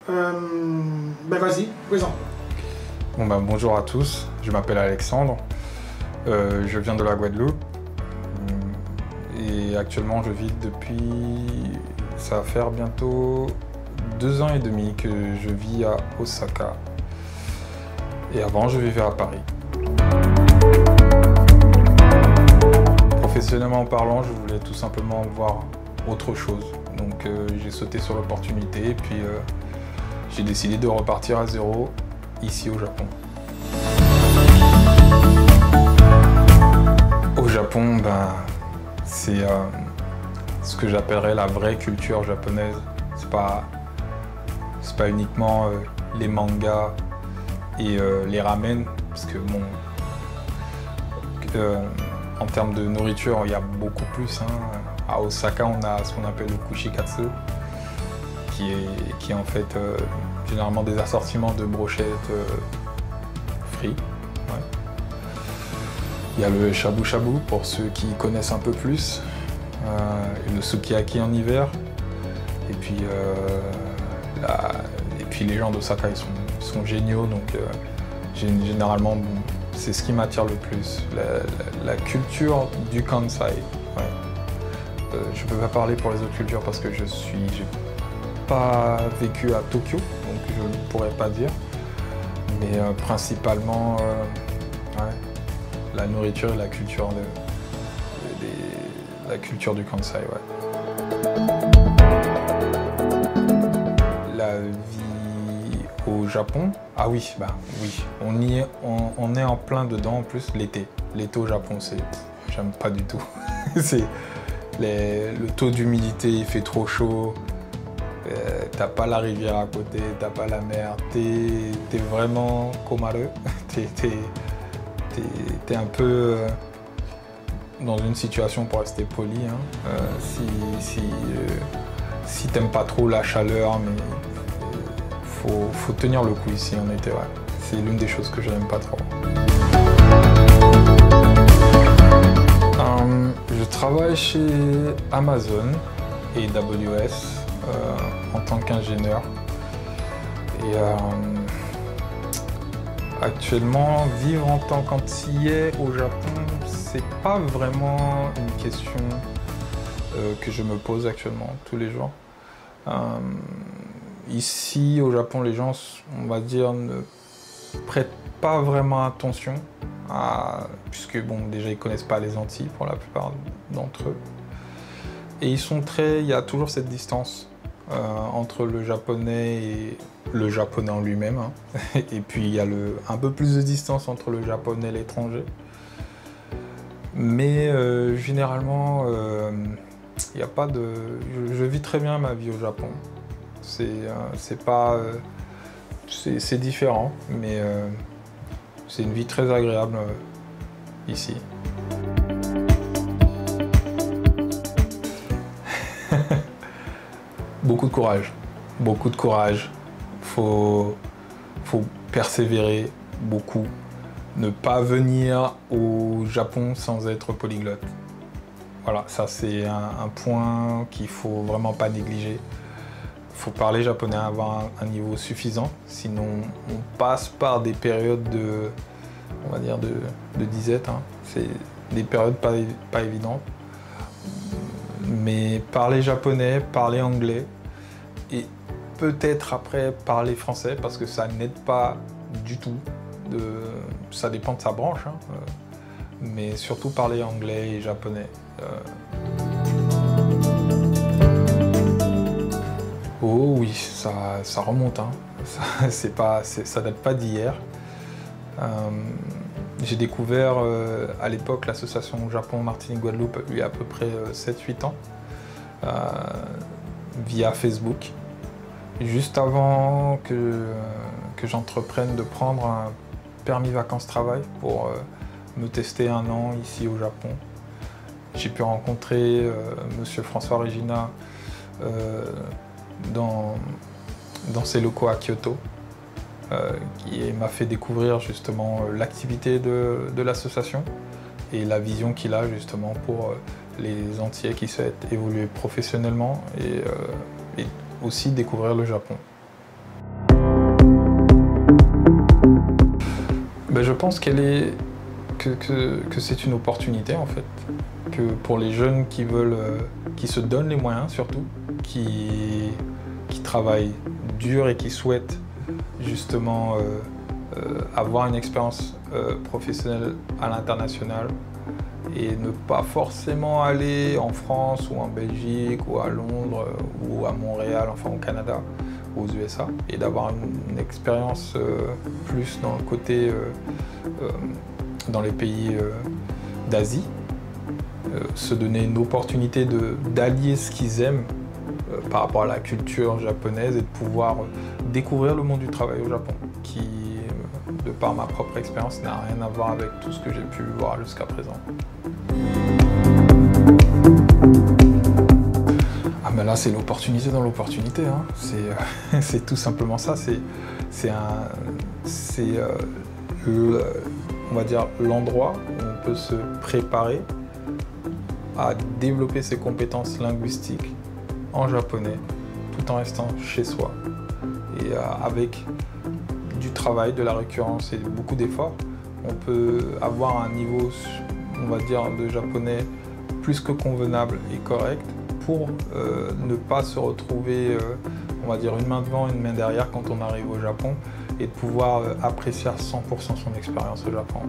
Vas-y, présent. Bonjour à tous, je m'appelle Alexandre, je viens de la Guadeloupe et actuellement je vis depuis, ça va faire bientôt 2 ans et demi que je vis à Osaka et avant je vivais à Paris. Professionnellement parlant, je voulais tout simplement voir autre chose, donc j'ai sauté sur l'opportunité et puis j'ai décidé de repartir à zéro ici au Japon. Au Japon, c'est ce que j'appellerais la vraie culture japonaise. C'est pas uniquement les mangas et les ramen, parce que bon, en termes de nourriture, il y a beaucoup plus. À Osaka, on a ce qu'on appelle le kushikatsu, qui est en fait généralement des assortiments de brochettes frites. Ouais. Il y a le shabu shabu pour ceux qui connaissent un peu plus, le sukiyaki en hiver, et puis les gens d'Osaka ils sont géniaux, donc généralement c'est ce qui m'attire le plus, la culture du Kansai. Ouais. Je ne peux pas parler pour les autres cultures parce que j'ai pas vécu à Tokyo, donc je ne pourrais pas dire. Mais principalement, ouais, la nourriture et la culture du Kansai. Ouais. La vie au Japon, ah oui, oui, on est en plein dedans en plus l'été. L'été au Japon, j'aime pas du tout. Le taux d'humidité, il fait trop chaud. T'as pas la rivière à côté, t'as pas la mer, t'es vraiment komaru, t'es un peu dans une situation, pour rester poli, si t'aimes pas trop la chaleur, mais faut tenir le coup ici en été, ouais. C'est l'une des choses que je n'aime pas trop. Je travaille chez Amazon et AWS. En tant qu'ingénieur. Et actuellement, vivre en tant qu'antillais au Japon, c'est pas vraiment une question que je me pose actuellement tous les jours. Ici au Japon, les gens, on va dire, ne prêtent pas vraiment attention puisque bon, déjà ils connaissent pas les Antilles pour la plupart d'entre eux. Et il y a toujours cette distance entre le japonais et le japonais en lui-même. Et puis il y a un peu plus de distance entre le japonais et l'étranger. Mais généralement, il n'y a pas de... Je vis très bien ma vie au Japon. C'est différent, mais c'est une vie très agréable ici. Beaucoup de courage, beaucoup de courage. Faut persévérer beaucoup. Ne pas venir au Japon sans être polyglotte. Voilà, ça c'est un point qu'il faut vraiment pas négliger. Il faut parler japonais, avoir un niveau suffisant. Sinon, on passe par des périodes on va dire de disette. C'est des périodes pas évidentes. Mais parler japonais, parler anglais et peut-être après parler français parce que ça n'aide pas du tout. Ça dépend de sa branche, mais surtout parler anglais et japonais. Oh oui, ça remonte. Ça date pas d'hier. J'ai découvert à l'époque l'association Japon-Martinique-Guadeloupe il y a à peu près 7-8 ans via Facebook. Juste avant que j'entreprenne de prendre un permis vacances-travail pour me tester 1 an ici au Japon. J'ai pu rencontrer Monsieur François Regina dans ses locaux à Kyoto. Qui m'a fait découvrir justement l'activité de l'association et la vision qu'il a justement pour les Antillais qui souhaitent évoluer professionnellement et aussi découvrir le Japon. Je pense que c'est une opportunité en fait. Que pour les jeunes qui veulent, qui se donnent les moyens surtout, qui travaillent dur et qui souhaitent justement avoir une expérience professionnelle à l'international et ne pas forcément aller en France ou en Belgique ou à Londres ou à Montréal, enfin au Canada ou aux USA, et d'avoir une expérience plus dans le côté, dans les pays d'Asie, se donner une opportunité d'allier ce qu'ils aiment par rapport à la culture japonaise et de pouvoir découvrir le monde du travail au Japon, qui, de par ma propre expérience, n'a rien à voir avec tout ce que j'ai pu voir jusqu'à présent. Ah ben là, c'est l'opportunité dans l'opportunité, hein. C'est tout simplement ça. On va dire, l'endroit où on peut se préparer à développer ses compétences linguistiques en japonais, tout en restant chez soi. Et avec du travail, de la récurrence et beaucoup d'efforts, on peut avoir un niveau, on va dire, de japonais plus que convenable et correct pour ne pas se retrouver, on va dire, une main devant, une main derrière quand on arrive au Japon, et de pouvoir apprécier à 100% son expérience au Japon.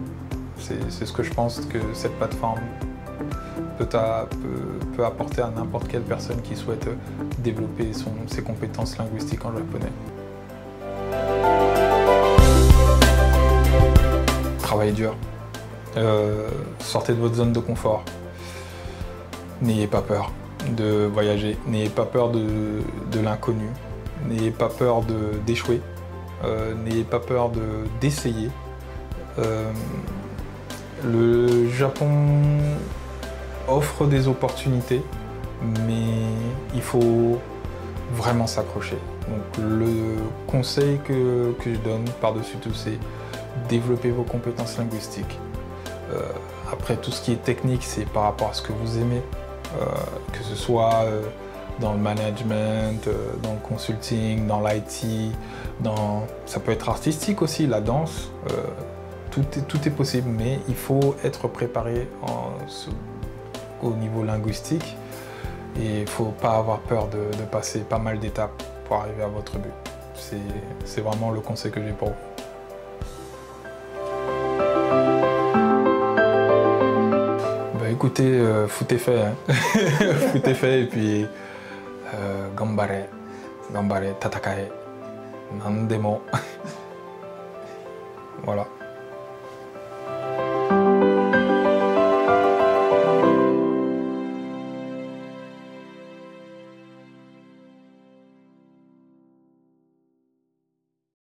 C'est ce que je pense que cette plateforme peut apporter à n'importe quelle personne qui souhaite développer ses compétences linguistiques en japonais. Travaillez dur, sortez de votre zone de confort, n'ayez pas peur de voyager, n'ayez pas peur de l'inconnu, n'ayez pas peur d'échouer, n'ayez pas peur d'essayer. Le Japon offre des opportunités, mais il faut vraiment s'accrocher. Donc le conseil que je donne par-dessus tout, c'est développer vos compétences linguistiques. Après, tout ce qui est technique, c'est par rapport à ce que vous aimez, que ce soit dans le management, dans le consulting, dans l'IT, ça peut être artistique aussi, la danse, tout est possible, mais il faut être préparé au niveau linguistique et il ne faut pas avoir peur de passer pas mal d'étapes pour arriver à votre but. C'est vraiment le conseil que j'ai pour vous. Écoutez, foutez fait, hein. Foutez fait et puis gambare, tatakae, nandemo. Voilà.